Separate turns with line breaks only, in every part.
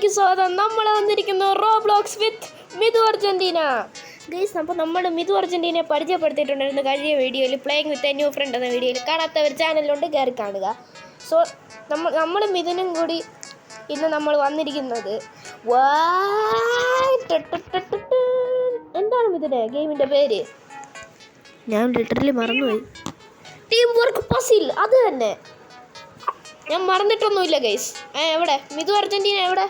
വീഡിയോയിലേക്ക് സ്വാഗതം. നമ്മൾ വന്നിരിക്കുന്നു റോബ്ലോക്സ് വിത്ത് മിതു അർജന്റീന. ഗൈസ്, അപ്പോൾ നമ്മൾ മിതു അർജന്റീനയെ പരിചയപ്പെടുത്തിയിട്ടുണ്ടായിരുന്നു കഴിഞ്ഞ വീഡിയോയിൽ, playing with a new front എന്ന വീഡിയോയിൽ. കാണാത്തവർ ചാനലിലുണ്ട്, കയറി കാണുക. സോ നമ്മൾ മിതുനും കൂടി ഇന്ന് നമ്മൾ വന്നിരിക്കുന്നത് എന്താണ് മിതുനെ ഗെയിമിൻ്റെ പേര്? ഞാൻ ലിറ്ററലി മറന്നുപോയി. ടീം വർക്ക് പസിൽ, അത് തന്നെ. ഞാൻ മറന്നിട്ടൊന്നുമില്ല ഗൈസ്. എവിടെ മിതു അർജന്റീന എവിടെ?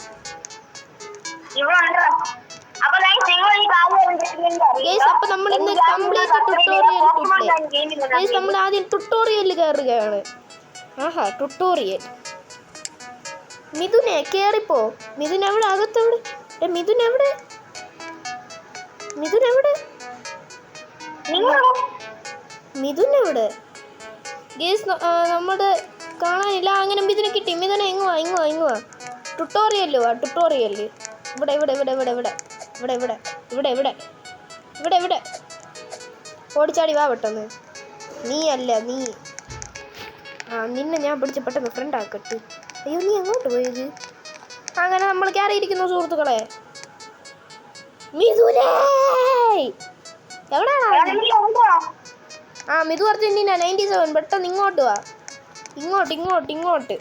അപ്പൊ നമ്മൾ ഇന്ന് കംപ്ലീറ്റ് ട്യൂട്ടോറിയൽ നമ്മൾ ആദ്യം ട്യൂട്ടോറിയലിൽ കയറുകയാണ്. ആഹാ, ട്യൂട്ടോറിയൽ. മിഥുനെ കേറിപ്പോ. മിഥുൻ എവിടെ? അകത്തെവിടെ? മിഥുൻ എവിടെ? മിഥുൻ എവിടെ? മിഥുൻ എവിടെ? ഗൈസ്, നമ്മുടെ കാണാനില്ല. അങ്ങനെ മിഥുനെ കിട്ടി. മിഥുനെ ഇങ്ങുവാ. ട്യൂട്ടോറിയല് വാ. ട്യൂട്ടോറിയല് ഇവിടെ ഇവിടെ ഇവിടെ ഇവിടെ ഇവിടെ ഇവിടെ ഇവിടെ ഇവിടെ ഇവിടെ ഇവിടെ ഇവിടെ ഓടിച്ചാടി വാ പെട്ടെന്ന്. നീ നിന്നെ ഞാൻ പിടിച്ച് പെട്ടെന്ന് ഫ്രണ്ട് ആക്കട്ടെ. അയ്യോ, നീ അങ്ങോട്ട് പോയത്. അങ്ങനെ നമ്മൾ കയറിയിരിക്കുന്നു സുഹൃത്തുക്കളെ. മിഥുനേ എവിടെയാണ്? മിതു അർജന്റീന 97. പെട്ടെന്ന് ഇങ്ങോട്ട് വാ. ഇങ്ങോട്ട്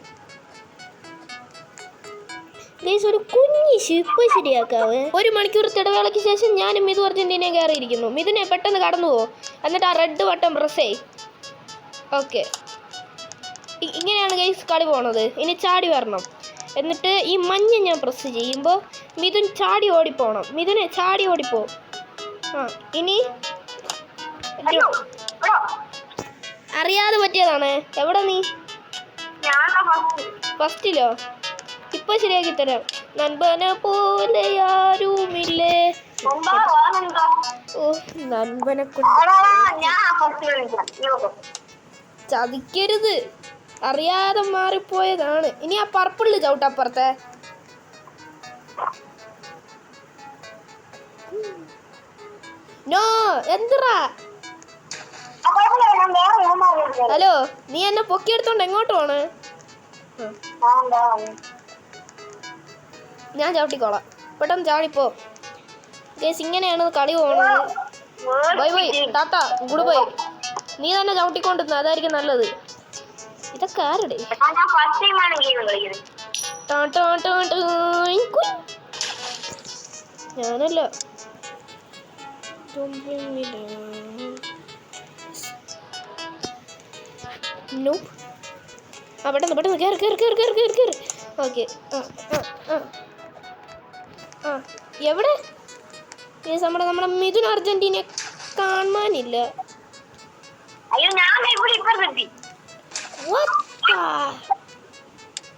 ഗൈസ്, ഒരു കുഞ്ഞി ഷിപ്പ് ശരിയാക്കാവേ. 1 മണിക്കൂർ ഇടവേളയ്ക്ക് ശേഷം ഞാനും മിതു അർജന്റീനയെ കയറിയിരിക്കുന്നു. മിഥുനെ പെട്ടെന്ന് കടന്നു പോ. എന്നിട്ട് ആ റെഡ് ബട്ടൺ പ്രസ് ചെയ്. ഓക്കെ, ഇങ്ങനെയാണ് ഗൈസ് കളി പോണത്. ഇനി ചാടി വരണം. എന്നിട്ട് ഈ മഞ്ഞ ഞാൻ പ്രസ് ചെയ്യുമ്പോൾ മിഥുൻ ചാടി ഓടിപ്പോണം. മിഥുനെ ചാടി ഓടിപ്പോ. ഇനി അറിയാതെ പറ്റിയതാണ്. എവിടെ നീ? ഫസ്റ്റിലോ? ഇപ്പൊ ശരിയാക്കി തരാം. നൻപനെ പോലെ ആരുമില്ലേ. നൻപനെ ചതിക്കരുത്, അറിയാതെ മാറിപ്പോയതാണ്. ഇനി ആ പർപ്പിളില് ചവിട്ടപ്പുറത്തെ. നോ, എന്തിറാ? ഹലോ, നീ എന്നെ പൊക്കിയെടുത്തോണ്ട് എങ്ങോട്ട് പോണ്? ഞാൻ ചവിട്ടിക്കോളാം. പെട്ടെന്ന് ചാടിപ്പോ. ഗൈസ്, ഇങ്ങനെയാണ് കളി പോകുന്നത്. Bye bye, Tata, good bye. നീ തന്നെ ചവിട്ടിക്കൊണ്ടിരുന്ന, അതായിരിക്കും നല്ലത്. ഇതൊക്കെ ആരുടെ? ഞാനല്ല. പെട്ടെന്ന് കേറ്. ഓക്കെ, എവിടെ? നമ്മുടെ മിഥുൻ അർജന്റീനയെ കാണാനില്ല.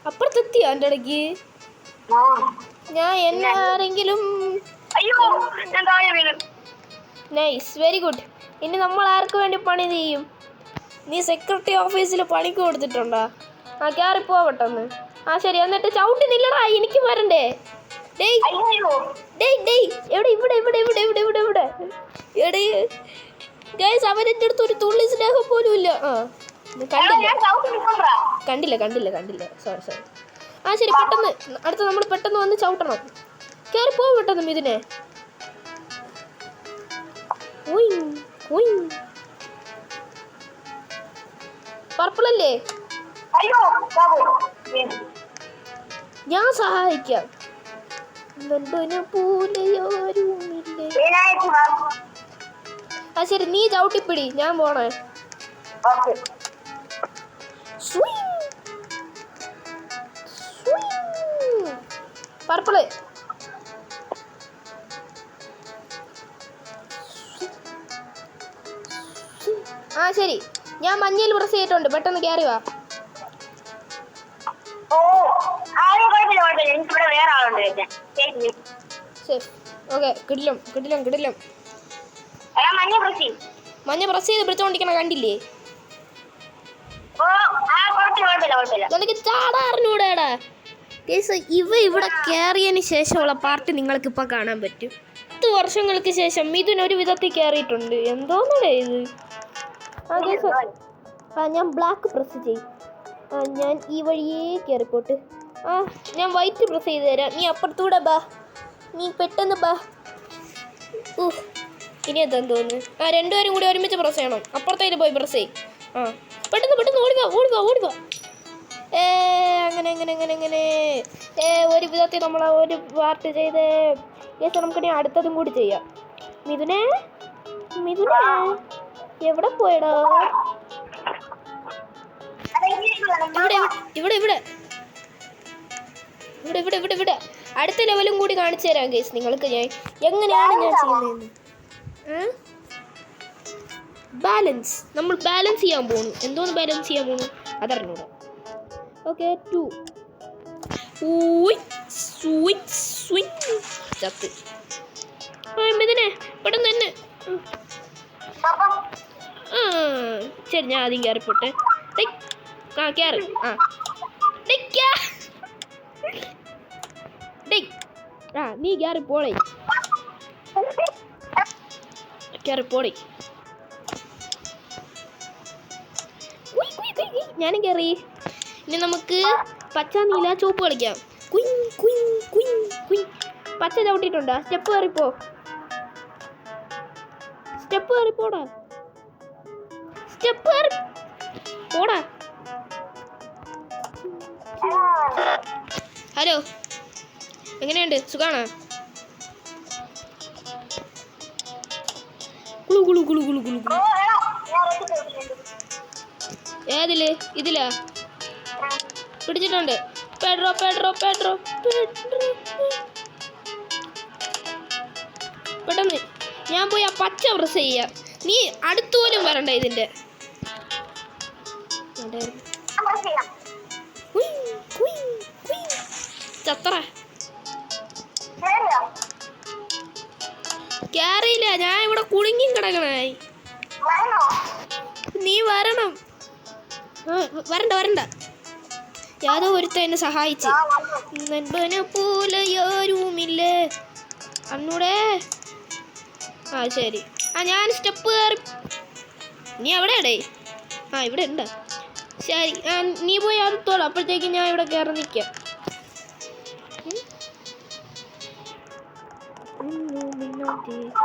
അപ്പുറത്തെത്തിയോ എൻ്റെ ഇടയ്ക്ക്? ഞാൻ എന്നെ ആരെങ്കിലും. Nice, very good. ഇനി നമ്മൾ ആർക്ക് വേണ്ടി പണി ചെയ്യും? നീ സെക്യൂരിറ്റി ഓഫീസിൽ പണിക്ക് കൊടുത്തിട്ടുണ്ടോ? കയറിപ്പോ പെട്ടെന്ന്. ശരി, എന്നിട്ട് ചവിട്ടി നില്ലടാ, എനിക്ക് വരണ്ടേ. എവിടെ? ഇവിടെ. ഗൈസ്, അവരെൻ്റെ അടുത്ത് ഒരു തുള്ളി സ്നേഹം പോലും ഇല്ല. കണ്ടില്ല. സോറി. ശരി, പെട്ടെന്ന് അടുത്ത് നമ്മൾ പെട്ടെന്ന് വന്ന് ചവിട്ടണം. കയറിപ്പോ പെട്ടെന്ന് മിഥുനെ. പർപ്പിളല്ലേ? ഞാൻ സഹായിക്കാം. ശരി, നീ ചവിട്ടിപ്പിടി, ഞാൻ പോണേ. പർപ്പിള്. ശരി, ഞാൻ മഞ്ഞയിൽ പ്രസ് ചെയ്തിട്ടുണ്ട്. പെട്ടെന്ന് കയറി വാ. ഓക്കെ, കിടിലം. മഞ്ഞ പ്രസ് ചെയ്ത് പിടിച്ചോണ്ടിരിക്കണ കണ്ടില്ലേ? നിനക്ക് ചാടാ അറിഞ്ഞൂടാടാ. ഇവിടെ കയറിയതിന് ശേഷമുള്ള പാർട്ട് നിങ്ങൾക്കിപ്പോൾ കാണാൻ പറ്റും. 10 വർഷങ്ങൾക്ക് ശേഷം മിഥുൻ ഒരു വിധത്തിൽ കയറിയിട്ടുണ്ട്. എന്തോന്നടേ ഇത്? ഞാൻ ബ്ലാക്ക് പ്രസ് ചെയ്യും. ഞാൻ ഈ വഴിയേ കയറിപ്പോട്ട്. ആ ഞാൻ വൈറ്റ് പ്രസ് ചെയ്ത് തരാം. നീ അപ്പുറത്തൂടെ ബാ, നീ പെട്ടെന്ന് ബാ. ഇനി എന്താന്ന് തോന്നുന്നു. ആ രണ്ടുപേരും കൂടി ഒരുമിച്ച് പ്രസ് ചെയ്യണം. അപ്പുറത്തേക്ക് പോയി പ്രസ് ചെയ്യും. ആ പെട്ടെന്ന് പെട്ടെന്ന് ഓടുക ഓടുക ഓടുക. അങ്ങനെ അങ്ങനെ അങ്ങനെ അങ്ങനെ ഒരു വിധത്തിൽ നമ്മൾ ഒരു പാർട്ട് ചെയ്ത് നമുക്കിനി അടുത്തതും കൂടി ചെയ്യാം. മിഥുനേ മിഥുനേ എവിടെ പോയടാ? ഇവിടെ ഇവിടെ ഇവിടെ ഇവിടെ ഇവിടെ ഇവിടെ ഇവിടെ അടുത്ത ലെവലും കൂടി കാണിച്ചു തരാം ഗൈസ് നിങ്ങൾക്ക് ഞാൻ എങ്ങനെയാണ് ഞാൻ ചെയ്യുന്നതെന്ന്. ബാലൻസ് നമ്മൾ ബാലൻസ് ചെയ്യാൻ പോകുന്നു. എന്തോന്ന് ബാലൻസ് ചെയ്യാൻ പോകുന്നു അതറിഞ്ഞൂടെ. ഓക്കെ 2 ചത്ത്. ഇതിനെ പെട്ടെന്ന് തന്നെ. ശരി ഞാൻ ആദ്യം കയറിപ്പോട്ടെ. ആ കയറി. ആ നീ കയറി പോളേ കയറി പോളേ. ഞാനും കയറി. ഇനി നമുക്ക് പച്ച നീല ചുവപ്പ് കളിക്കാം. കുയിൻ കുയിൻ കുയിൻ കുയിൻ. പച്ച ചവിട്ടിട്ടുണ്ടോ? സ്റ്റെപ്പ് കയറിപ്പോ, സ്റ്റെപ്പ് കയറിപ്പോടാ, സ്റ്റെപ്പ് കയറി പോടാ. ഹലോ എങ്ങനെയുണ്ട്? സുഖാണോ? കുളു കുളു കുളു കുളു കുളു. ഏതില്? ഇതിലാ പിടിച്ചിട്ടുണ്ട്. Pedro Pedro Pedro Pedro. പെട്ടെന്ന് ഞാൻ പോയി ആ പച്ച പ്രസ് ചെയ്യാം. നീ അടുത്തു പോലും വരണ്ട ഇതിന്റെ. ചത്ര കേറിയില്ല. ഞാൻ ഇവിടെ കുടുങ്ങി കിടക്കണേ. നീ വരണം. വരണ്ട വരണ്ട. യാതോ ഒരുത്ത എന്നെ സഹായിച്ച്. നൻപനെ പോലെയോരുമില്ലേ അന്നൂടെ. ആ ശരി. ആ ഞാൻ സ്റ്റെപ്പ് കയറി. നീ എവിടെയാടേ? ആ ഇവിടെ ഉണ്ട്. ശരി നീ പോയി അടുത്തോളൂ. അപ്പോഴത്തേക്ക് ഞാൻ ഇവിടെ കയറി നിൽക്കാം.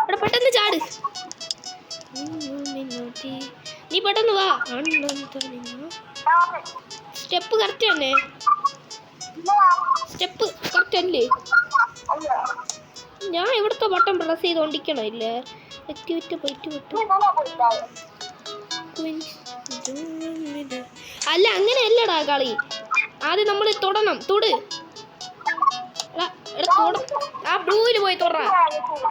ഇവിടെ പെട്ടെന്ന് ചാട്. നീ പെട്ടെന്ന് വാ. സ്റ്റെപ്പ് കറക്റ്റ് തന്നെ. സ്റ്റെപ്പ് കറക്റ്റ് അല്ലേ? ഞാൻ ഇവിടുത്തെ ബട്ടൺ പ്രസ് ചെയ്തോണ്ടിരിക്കണോ? ഇല്ല അല്ല അങ്ങനെയല്ലടാ കളി. ആദ്യം നമ്മൾ തൊടണം. തൊട്. ആ ബ്ലൂവിൽ പോയി തൊട.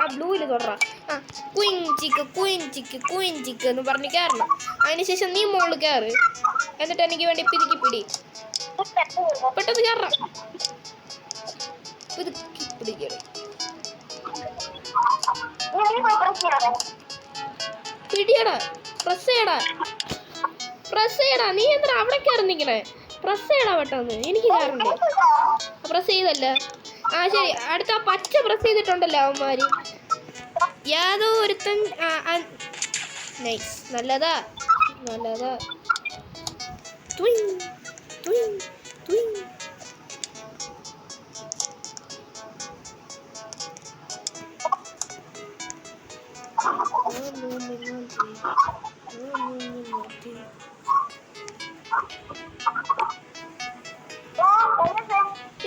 ആ ബ്ലൂവിൽ തൊട. ആ കുയിൻ ചിക്ക് കുയിൻ ചിക്ക് കുയിൻ ചിക്ക് എന്ന് പറഞ്ഞ് കയറണം. അതിനുശേഷം നീ മോള് കയറ്. എന്നിട്ട് എനിക്ക് വേണ്ടി പിതുക്കി പിടി. പെട്ടെന്ന് കയറണം. പിതുക്കി പിടിക്കണേ. പിടിയടാ. പ്രസ് ചെയ്യടാ. പ്രസ് ചെയ്യടാ. നീ എന്താ അവിടെ കയറി നിൽക്കണേ? പ്രസ് ചെയ്യടാ പെട്ടെന്ന്. എനിക്ക് കയറണ്ടേ? പ്രസ് ചെയ്തല്ല. ആ ശരി. അടുത്ത പച്ച പ്രസ് ചെയ്തിട്ടുണ്ടല്ലോ അവന്മാര്. യാതോ ഒരുത്തൻ. നൈസ്. നല്ലതാ നല്ലതാ.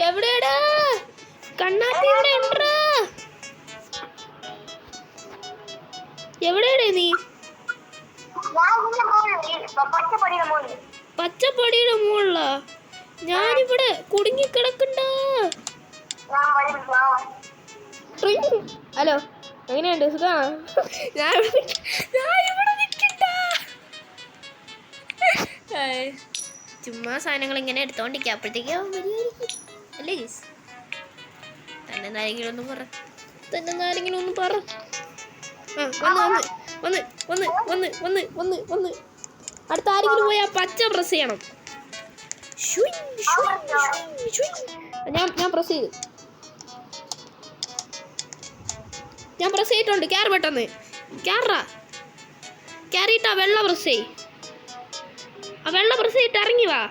എവിടെയാടാ കണ്ണാത്തി? ഇവിടെ ഉണ്ടോ? എവിടെയാടേ നീ? പച്ചപ്പടിയുടെ മുകളിലാ. ഞാനിവിടെ കുടുങ്ങിക്കിടക്കണ്ട. ഹലോ എങ്ങനെയുണ്ട്? സുഖാണോ? ഞാൻ ഇവിടെ നിൽക്കണ്ട. ചുമ്മാ സാധനങ്ങൾ ഇങ്ങനെ എടുത്തോണ്ടിരിക്കുക. അപ്പോഴത്തേക്കും അല്ലേ ഗീസ്? തന്നെ ആരെങ്കിലും ഒന്ന് പറ. തന്നെ ആരെങ്കിലും ഒന്ന് പറ. വന്ന് അടുത്ത ആരെങ്കിലും പോയി ആ പച്ച പ്രസ് ചെയ്യണം. ഞാൻ പ്രസ് ചെയ്തു. ഞാൻ പ്രസ് ചെയ്തിട്ടുണ്ട്. കയറി പെട്ടെന്ന് കയറാ. കയറിയിട്ട് ആ വെള്ള പ്രസ് ചെയ്. ആ വെള്ള പ്രസ് ചെയ്തിട്ട് ഇറങ്ങി വാ.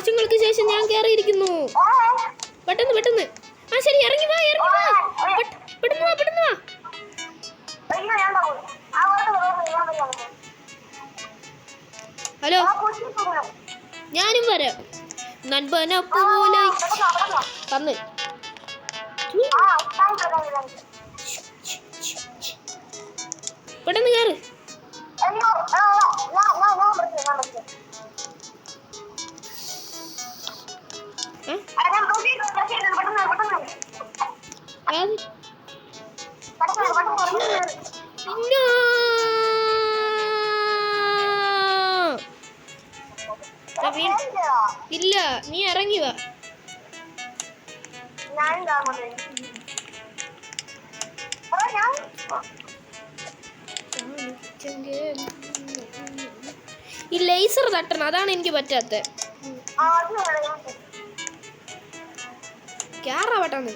വർഷങ്ങൾക്ക് ശേഷം ഞാൻ കയറിയിരിക്കുന്നു. പെട്ടെന്ന് പെട്ടെന്ന്. ആ ശരി, ഇറങ്ങി വാ. പെട്ടെന്ന് വാ. ഹലോ, ഞാനും വരാം. നൻപന പോലെ തന്ന് പെട്ടെന്ന് കയറ്. ഇല്ല, നീ ഇറങ്ങി വാ. ഈ ലേസർ തട്ടണം, അതാണ് എനിക്ക് പറ്റാത്ത. കേറാ പെട്ടെന്ന്.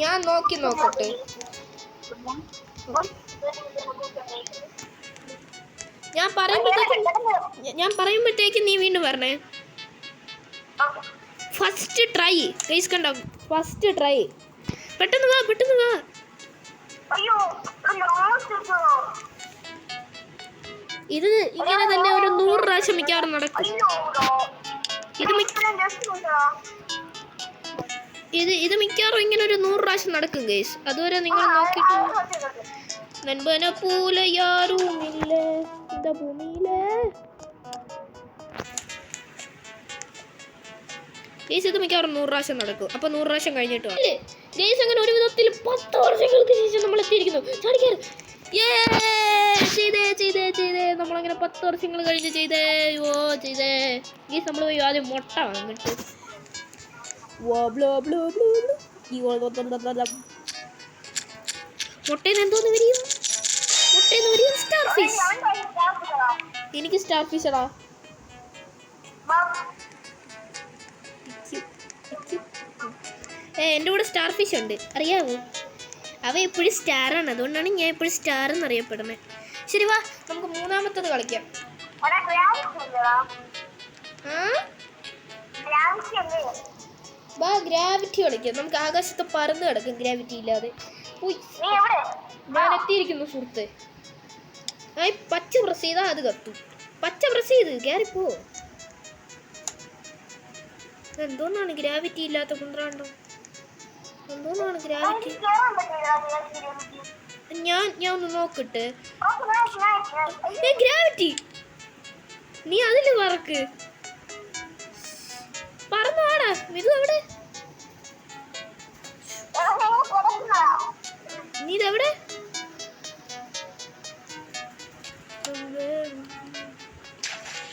ഞാൻ നോക്കട്ടെ. ഞാൻ പറയുമ്പോഴത്തേക്ക് നീ വീണ്ടും പറഞ്ഞേ. ഫസ്റ്റ് ട്രൈ ഗയ്സ്, കണ്ടോ? First try. പെട്ടെന്ന് വാ. ഇത് ഇങ്ങനെ തന്നെ ഒരു 100 പ്രാവശ്യം മിക്കവാറും നടക്കും. ഇത് മിക്കവാറും ഇങ്ങനെ ഒരു 100 പ്രാവശ്യം നടക്കും ഗയ്സ്. അതുവരെ നിങ്ങൾ നോക്കിയിട്ട്. നൻപന പോലെ യാരുമില്ല இந்த ഭൂമിയിലെ. ഗയ്സ് ഇത് മിക്കവാറും 100 പ്രാവശ്യം നടക്കും. അപ്പൊ 100 പ്രാവശ്യം കഴിഞ്ഞിട്ട് ഗയ്സ് അങ്ങനെ ഒരു വിധത്തിൽ 10 വർഷങ്ങൾക്ക് ശേഷം നമ്മൾ എത്തിയിരിക്കുന്നു. ചാടിക്കയറ്. ചെയ്തേ നമ്മളങ്ങനെ 10 വർഷങ്ങൾ കഴിഞ്ഞ് ചെയ്തേ. ഗയ്സ് നമ്മൾ പോയി ആദ്യം മുട്ട വാങ്ങിട്ട് മുട്ടേന്ന് എന്തോന്ന് വരും? Star fish. എനിക്ക് സ്റ്റാർ ഫിഷ് എടാ. എൻ്റെ കൂടെ സ്റ്റാർ ഫിഷ് ഉണ്ട്, അറിയാമോ? അവ എപ്പോഴും സ്റ്റാറാണ്, അതുകൊണ്ടാണ് ഞാൻ എപ്പോഴും സ്റ്റാർ എന്നറിയപ്പെടുന്നത്. ശരി വാ, നമുക്ക് മൂന്നാമത്തത് കളിക്കാം. വാ, ഗ്രാവിറ്റി കളിക്കാം. നമുക്ക് ആകാശത്ത് പറന്ന് കിടക്കും ഗ്രാവിറ്റി ഇല്ലാതെ. ഞാൻ എത്തിയിരിക്കുന്നു സുഹൃത്ത്. പച്ച പ്രസ് ചെയ്താ അത് കത്തും. പച്ച പ്രസ് ചെയ്ത് കയറിപ്പോ. എന്തോന്നാണ് ഗ്രാവിറ്റി ഇല്ലാത്ത കുന്ത്രാണ്ടോ? എന്തോന്നാണ് ഗ്രാവിറ്റി? ഞാൻ ഒന്ന് നോക്കട്ടെ. ഗ്രാവിറ്റി, നീ അതില് പറക്ക്. പറന്നു വാടാ. ഇത് എവിടെ? നീ ഇതെവിടെ?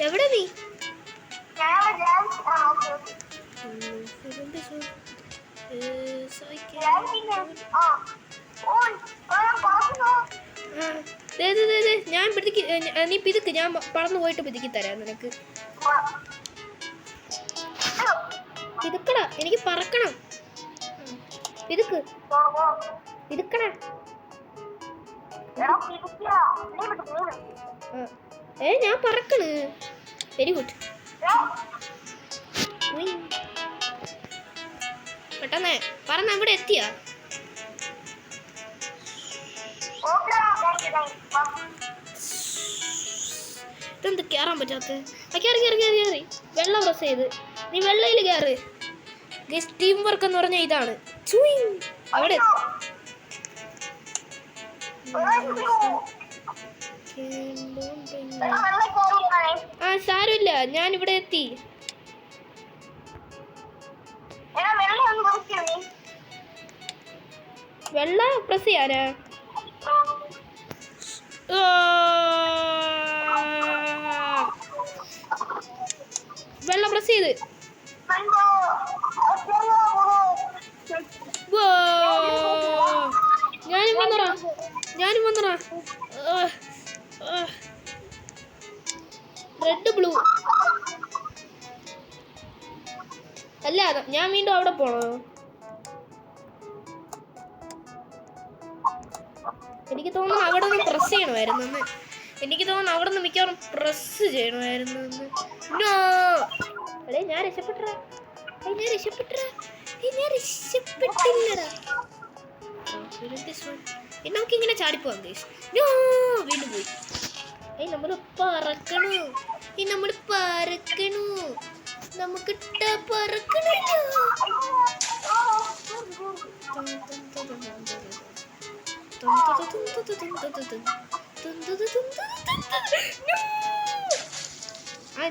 എവിടെ നീ? ഞാൻ നീ പിതുക്ക്, ഞാൻ പറന്നു പോയിട്ട് പിതുക്കി തരാം നിനക്ക്. പിതുക്കടാ, എനിക്ക് പറക്കണം. പിതുക്കണേ. ഞാൻ പറക്കണ്. Very good. പെട്ടെന്ന് പറന്ന് അവിടെ എത്തിയാ? ഇതെന്ത് കയറാൻ പറ്റാത്ത? കയറി. വെള്ളം പ്രസ് ചെയ്ത് നീ വെള്ളയിൽ കയറ്. ടീം വർക്ക് എന്ന് പറഞ്ഞ ഇതാണ്. അവിടെ സാരമില്ല, ഞാൻ ഇവിടെ എത്തി. വെള്ള പ്രസ് ചെയ്യാനാ? വെള്ളം പ്രസ് ചെയ്ത് ഞാനും വന്നറാ. റെഡ് ബ്ലൂ അല്ല, ഞാൻ വീണ്ടും അവിടെ പോണോ? എനിക്ക് തോന്നുന്നു അവിടെ നിന്ന് പ്രസ് ചെയ്യണമായിരുന്നു. എനിക്ക് തോന്നുന്നു അവിടെ നിന്ന് മിക്കവാറും പ്രസ് ചെയ്യണമായിരുന്നു. അടേ ഞാൻ രക്ഷപ്പെട്ടില്ലടാ. നമുക്കിങ്ങനെ ചാടിപ്പോവാം ഗൈസ്. വീണ്ടും പോയി. നമ്മള് പറക്കണു. നമുക്ക് പറക്കണല്ലോ.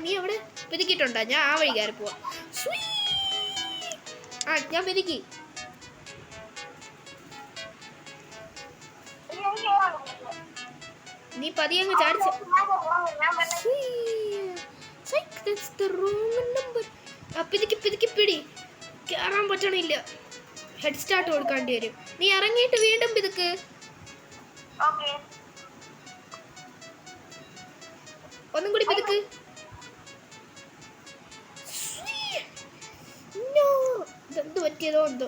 നീ അവിടെ പിതുക്കിട്ടുണ്ടോ? ഞാൻ ആ വഴി കയറി പോവാ. ഞാൻ പിതുക്കി. നീ പതിയങ്ങ് ചാടിച്ച. പിതുക്കി പിടി. കേറാൻ പറ്റണില്ല. ഹെഡ് സ്റ്റാർട്ട് കൊടുക്കേണ്ടി വരും. നീ ഇറങ്ങിയിട്ട് വീണ്ടും പിതുക്ക്. ഒന്നും കൂടി പിതുക്ക്. എന്ത് പറ്റിയതോ എന്തോ.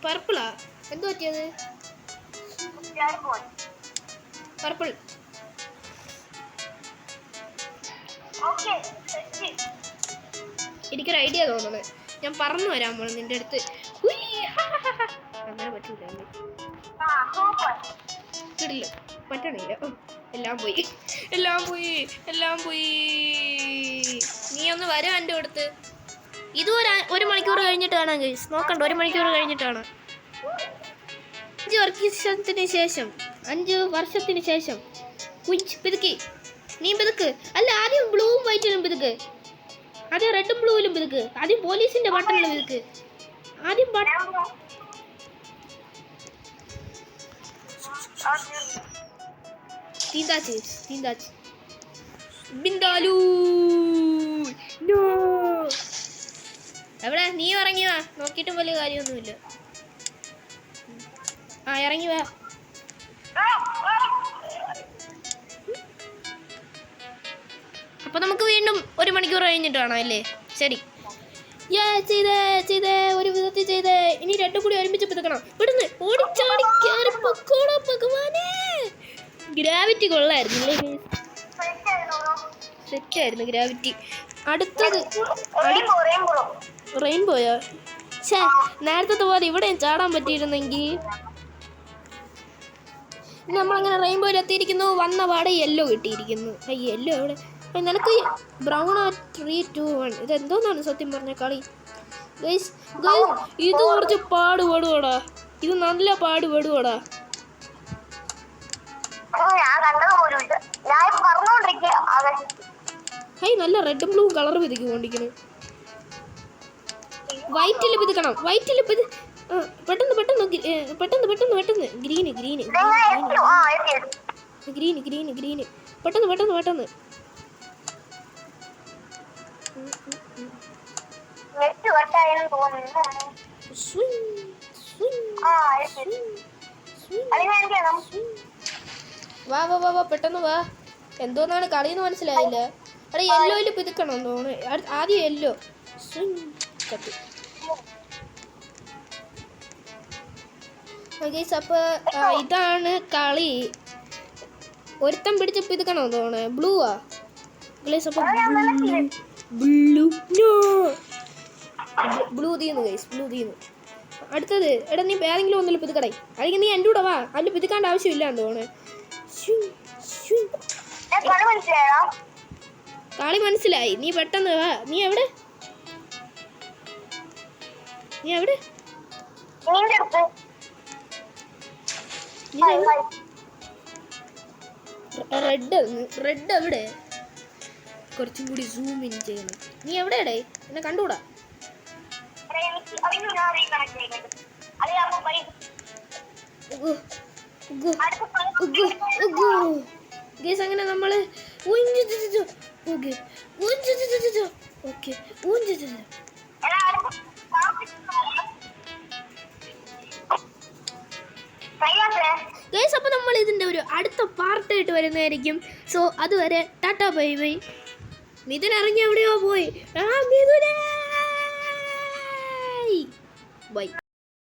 പർപ്പിളാ? എന്ത് പറ്റിയത്? പർപ്പിൾ. എനിക്കൊരു ഐഡിയ തോന്നുന്നത്. ഞാൻ പറഞ്ഞു വരാൻ പോണു നിന്റെ അടുത്ത്. അങ്ങനെ പറ്റൂല. കിടില്ല. പറ്റണില്ല. എല്ലാം പോയി. നീ ഒന്ന് വരാ എൻ്റെ അടുത്ത്. ഇത് ഒരു മണിക്കൂർ കഴിഞ്ഞിട്ടാണ് ഗൈസ്. നോക്കണ്ട, 1 മണിക്കൂർ കഴിഞ്ഞിട്ടാണ്. 5 വർഷത്തിന് ശേഷം പിതുക്കി. നീ പിതുക്ക്. അല്ല, ആദ്യം ബ്ലൂവും വൈറ്റിലും പിതുക്ക്. ആദ്യം റെഡും ബ്ലൂവിലും പിതുക്ക്. ആദ്യം പോലീസിന്റെ ബട്ടണിലും പിതുക്ക്. ആദ്യം തീന്താച്ച്. ബിന്ദാലു. എവിടെ? നീ ഇറങ്ങി വാ. നോക്കിയിട്ടും വലിയ കാര്യമൊന്നുമില്ല. ഇറങ്ങി വാ. അപ്പൊ നമുക്ക് വീണ്ടും 1 മണിക്കൂർ കഴിഞ്ഞിട്ട് കാണാം അല്ലേ? ശരി. ചെയ്തേ ഒരു വിധത്തിൽ ചെയ്തേ. ഇനി രണ്ടും കൂടി ഒരുമിച്ച് പിതുക്കണം. ഇവിടുന്ന് ഓടിച്ചാടി കയറി പൊക്കോളാ ഭഗവാനേ. ഗ്രാവിറ്റി കൊള്ളായിരുന്നു. സെറ്റായിരുന്നു ഗ്രാവിറ്റി. അടുത്തത് റെയിൻബോയോ? നേരത്തെ പോലെ ഇവിടെയും ചാടാൻ പറ്റിയിരുന്നെങ്കിൽ. നമ്മളങ്ങനെ റെയിൻബോയിൽ എത്തിയിരിക്കുന്നു. വന്ന പാടെ യെല്ലോ കിട്ടിയിരിക്കുന്നു. യെല്ലോ എവിടെ? നിനക്ക് ബ്രൗൺ 3, 2, 1. ഇതെന്തോന്നാണ് സത്യം പറഞ്ഞ കളി ഗൈസ്? ഇത് കുറച്ച് പാടുപെടുവോടാ. ഇത് നല്ല പാടുപെടുവോടാ. നല്ല റെഡും ബ്ലൂ കളർ പിതുക്കൊണ്ടിരിക്കണ്. വൈറ്റിൽ പിതുക്കണം. പെട്ടെന്ന് ഗ്രീന് പെട്ടെന്ന്. വാ പെട്ടെന്ന് വാ. എന്തോന്നാണ് കളിന്ന് മനസ്സിലായില്ല. അവിടെ യെല്ലോയില് പിതുക്കണം തോന്നുന്നു. ആദ്യം യെല്ലോ. അപ്പൊ ഇതാണ് കളി. ഒരുത്തം പിടിച്ച് പിതുക്കണോ തോന്നണേ. ബ്ലൂവാ ഗൈസ്. അപ്പൊ ബ്ലൂ തീർന്നു ഗൈസ്. അടുത്തത് എടാ, നീ ഏതെങ്കിലും ഒന്നിൽ പിതുക്കടേ. അല്ലെങ്കിൽ നീ എൻ്റെ കൂടെ വാ. അതിൽ പിതുക്കാണ്ട് ആവശ്യമില്ല എന്ന് തോന്നണേ. കളി മനസ്സിലായി. നീ പെട്ടെന്ന് വാ. നീ എവിടെ? റെഡ് എവിടെ? കുറച്ചും കൂടി സൂം ഇൻ ചെയ്യണം. നീ എവിടെയാടേ? എന്നെ കണ്ടുകൂടാ. അങ്ങനെ നമ്മള് അപ്പൊ നമ്മൾ ഇതിന്റെ ഒരു അടുത്ത പാർട്ടായിട്ട് വരുന്നതായിരിക്കും. സോ അതുവരെ ടാറ്റാ ബൈ ബൈ. മിഥുൻ ഇറങ്ങി എവിടെയോ പോയി. ബൈ.